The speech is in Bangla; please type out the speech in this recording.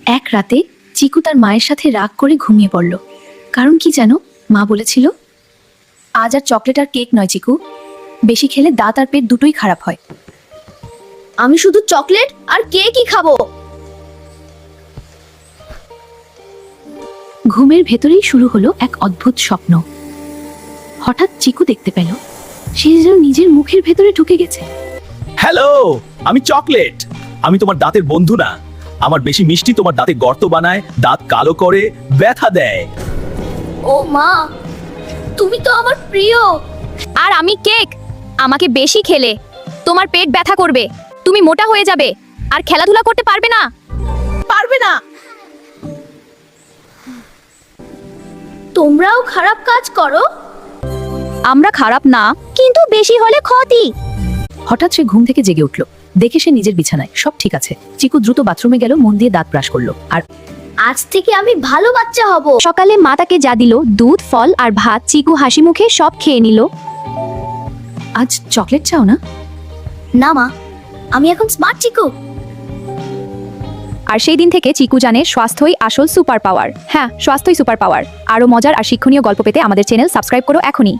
এক রাতে চিকু তার মায়ের সাথে রাগ করে ঘুমিয়ে পড়ল। কারণ কি জানো, মা বলেছিল আজ আর চকলেট আর কেক নয় চিকু, বেশি খেলে দাঁত আর পেট দুটোই খারাপ হয়। আমি শুধু চকলেট আর কেকই খাবো। ঘুমের ভেতরেই শুরু হলো এক অদ্ভুত স্বপ্ন। হঠাৎ চিকু দেখতে পেল সে যেন নিজের মুখের ভেতরে ঢুকে গেছে। হ্যালো, আমি চকলেট। আমি তোমার দাঁতের বন্ধু না। আমার বেশি মিষ্টি তোমার দাঁতে গর্ত বানায়, দাঁত কালো করে, ব্যথা দেয়। ও মা, তুমি তো আমার প্রিয়। আর আমি কেক। আমাকে বেশি খেলে তোমার পেট ব্যথা করবে, তুমি মোটা হয়ে যাবে আর খেলাধুলা করতে পারবে না। পারবে না। তোমরাও খারাপ কাজ করো। আমরা খারাপ না, কিন্তু বেশি হলে ক্ষতি। হঠাৎ সে ঘুম থেকে জেগে উঠল, দেখে সে নিজের বিছানায় সব ঠিক আছে। চিকু দ্রুত বাথরুমে গেল, মন দিয়ে দাঁত ব্রাশ করলো। আর আজ থেকে আমি ভালো বাচ্চা হব। সকালে মা তাকে যা দিল, দুধ, ফল আর ভাত, চিকু হাসি মুখে সব খেয়ে নিল। আজ চকলেট চাও না? না মা, আমি এখন স্মার্ট চিকু। আর সেই দিন থেকে চিকু জানে স্বাস্থ্যই আসল সুপার পাওয়ার। হ্যাঁ, স্বাস্থ্যই সুপার পাওয়ার। আরও মজার আর শিক্ষণীয় গল্প পেতে আমাদের চ্যানেল সাবস্ক্রাইব করো এখনই।